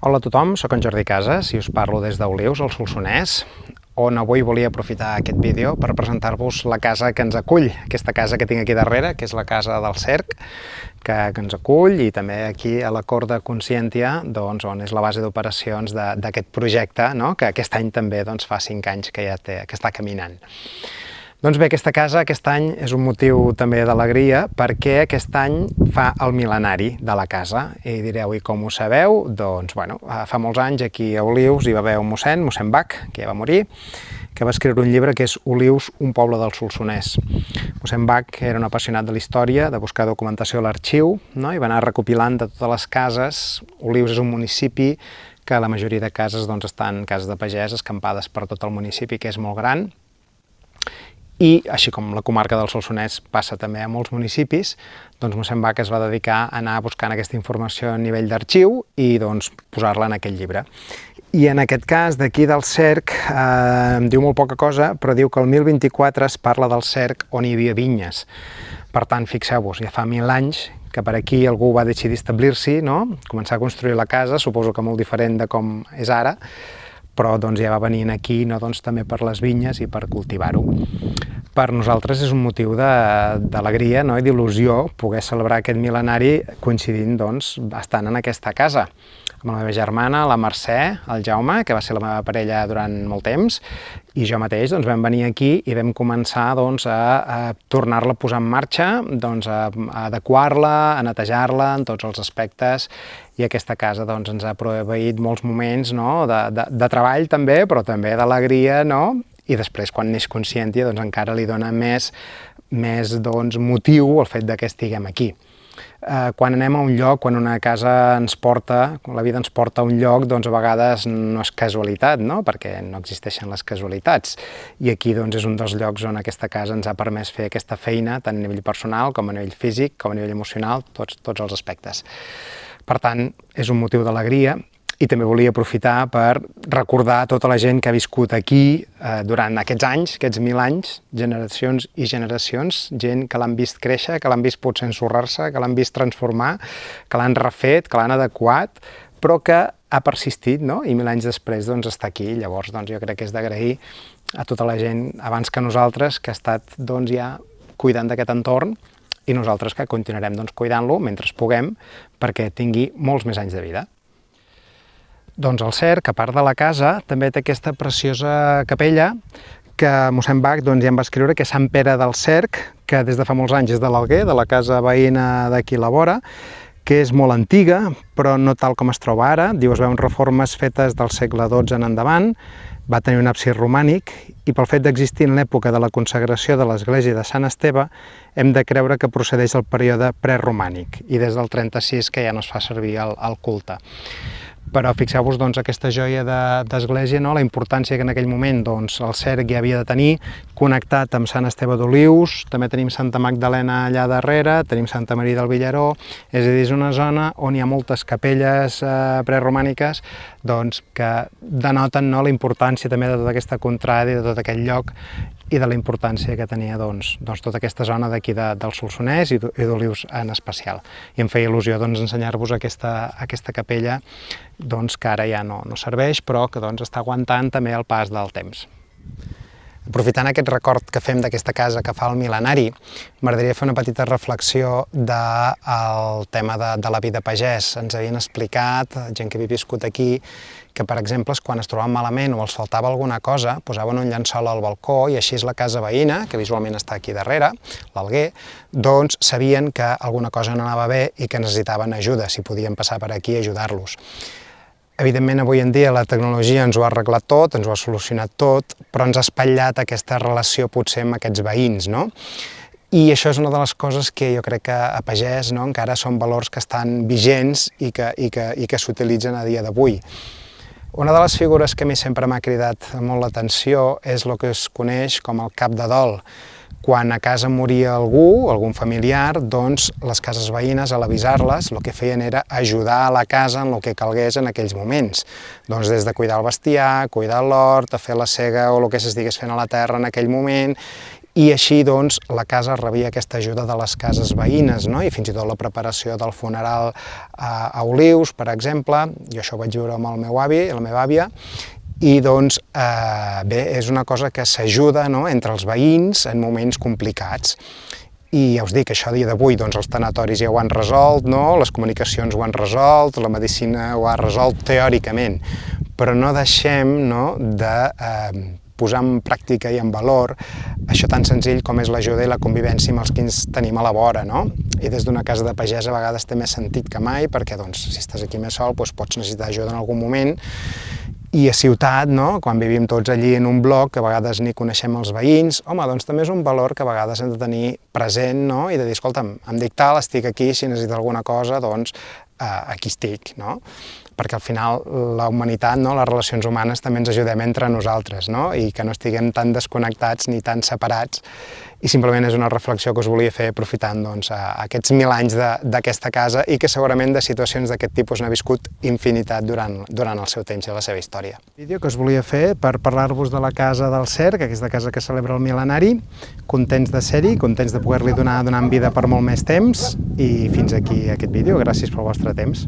Hola a tothom, soc en Jordi Casas i us parlo des d'Olius, al Solsonès, on avui volia aprofitar aquest vídeo per presentar-vos la casa que ens acull, aquesta casa que tinc aquí darrere, que és la casa del Cerc, que ens acull, i també aquí a la Cort de Consciència, doncs, on és la base d'operacions d'aquest projecte, no? Que aquest any també fa 5 anys que ja que està caminant. Doncs bé, aquesta casa aquest any és un motiu també d'alegria perquè aquest any fa el mil·lenari de la casa. I direu, i com ho sabeu? Doncs, bueno, fa molts anys aquí a Olius hi va haver un mossèn Bach, que ja va morir, que va escriure un llibre que és Olius, un poble del Solsonès. Mossèn Bach era un apassionat de la història, de buscar documentació a l'arxiu, no? I va anar recopilant de totes les cases. Olius és un municipi que la majoria de cases estan cases de pagès escampades per tot el municipi, que és molt gran. I, així com la comarca del Solsonès passa també a molts municipis, doncs Mossèn Bach es va dedicar a anar buscant aquesta informació a nivell d'arxiu i posar-la en aquell llibre. I en aquest cas, d'aquí del Cerc, diu molt poca cosa, però diu que el 1024 es parla del Cerc on hi havia vinyes. Per tant, fixeu-vos, ja fa 1000 anys que per aquí algú va decidir establir-s'hi, no? Començar a construir la casa, suposo que molt diferent de com és ara, però ja va venint aquí també per les vinyes i per cultivar-ho. Per nosaltres és un motiu d'alegria i d'il·lusió poder celebrar aquest mil·lenari coincidint estant en aquesta casa, amb la meva germana, la Mercè, el Jaume, que va ser la meva parella durant molt temps, i jo mateix vam venir aquí i vam començar a tornar-la a posar en marxa, a adequar-la, a netejar-la en tots els aspectes, i aquesta casa ens ha proveït molts moments de treball també, però també d'alegria, i després quan neix Consciència encara li dona més motiu el fet que estiguem aquí. Quan anem a un lloc, quan una casa ens porta, quan la vida ens porta a un lloc, a vegades no és casualitat, perquè no existeixen les casualitats. I aquí és un dels llocs on aquesta casa ens ha permès fer aquesta feina, tant a nivell personal com a nivell físic, com a nivell emocional, tots els aspectes. Per tant, és un motiu d'alegria. I també volia aprofitar per recordar tota la gent que ha viscut aquí durant aquests anys, aquests 1000 anys, generacions i generacions, gent que l'han vist créixer, que l'han vist potser ensorrar-se, que l'han vist transformar, que l'han refet, que l'han adequat, però que ha persistit, i 1000 anys després està aquí. Llavors jo crec que és d'agrair a tota la gent abans que nosaltres que ha estat ja cuidant d'aquest entorn, i nosaltres que continuarem cuidant-lo mentre puguem perquè tingui molts més anys de vida. Doncs el Cerc, a part de la casa, també té aquesta preciosa capella que Mossèn Bach ja em va escriure, que és Sant Pere del Cerc, que des de fa molts anys és de l'Alguer, de la casa veïna d'aquí a la vora, que és molt antiga, però no tal com es troba ara. Diu, es veuen reformes fetes del segle XII en endavant, va tenir un absis romànic, i pel fet d'existir en l'època de la consagració de l'església de Sant Esteve, hem de creure que procedeix del període preromànic, i des del 36 que ja no es fa servir el culte. Però fixeu-vos aquesta joia d'església, la importància que en aquell moment el Cerc ja havia de tenir, connectat amb Sant Esteve d'Olius, també tenim Santa Magdalena allà darrere, tenim Santa Maria del Villaró, és a dir, és una zona on hi ha moltes capelles preromàniques que denoten la importància també de tota aquesta contrada i de tot aquest lloc, i de la importància que tenia tota aquesta zona d'aquí del Solsonès i d'Olius en especial. I em feia il·lusió ensenyar-vos aquesta capella que ara ja no serveix, però que està aguantant també el pas del temps. Aprofitant aquest record que fem d'aquesta casa que fa el mil·lenari, m'agradaria fer una petita reflexió del tema de la vida pagès. Ens havien explicat, gent que havia viscut aquí, que per exemple quan es trobaven malament o els faltava alguna cosa, posaven un llençol al balcó i així la casa veïna, que visualment està aquí darrere, l'Alguer, sabien que alguna cosa no anava bé i que necessitaven ajuda, si podien passar per aquí i ajudar-los. Evidentment, avui en dia la tecnologia ens ho ha arreglat tot, ens ho ha solucionat tot, però ens ha espatllat aquesta relació potser amb aquests veïns, I això és una de les coses que jo crec que a pagès encara són valors que estan vigents i que s'utilitzen a dia d'avui. Una de les figures que a mi sempre m'ha cridat molt l'atenció és el que es coneix com el cap de dol. Quan a casa moria algun familiar, les cases veïnes, a l'avisar-les, el que feien era ajudar a la casa en el que calgués en aquells moments. Des de cuidar el bestiar, cuidar l'hort, a fer la sega o el que s'estigués fent a la terra en aquell moment, i així doncs la casa rebia aquesta ajuda de les cases veïnes, no? I fins i tot la preparació del funeral a Olius, per exemple. Jo això ho vaig viure amb el meu avi i la meva àvia, i doncs bé, és una cosa que s'ajuda, no?, entre els veïns en moments complicats. I ja us dic, això a dia d'avui doncs els tanatoris ja ho han resolt, no? Les comunicacions ho han resolt, la medicina ho ha resolt teòricament, però no deixem, no, de posar en pràctica i en valor això tan senzill com és l'ajuda i la convivència amb els que ens tenim a la vora, no? I des d'una casa de pagès a vegades té més sentit que mai, perquè doncs, si estàs aquí més sol doncs pots necessitar ajuda en algun moment. I a ciutat, no? Quan vivim tots allí en un bloc, que a vegades ni coneixem els veïns, home, doncs també és un valor que a vegades hem de tenir present, no? I de dir, escolta'm, em dic tal, estic aquí, si necessita alguna cosa, doncs aquí estic, no? Perquè al final la humanitat, no? Les relacions humanes també ens ajudem entre nosaltres, no? I que no estiguem tan desconnectats ni tan separats, i simplement és una reflexió que us volia fer aprofitant doncs, aquests 1000 anys d'aquesta casa i que segurament de situacions d'aquest tipus n'ha viscut infinitat durant el seu temps i la seva història. Vídeo que us volia fer per parlar-vos de la Casa del Cerc, aquesta casa que celebra el mil·lenari, contents de ser-hi, contents de poder-li donar vida per molt més temps, i fins aquí aquest vídeo. Gràcies pel vostre temps.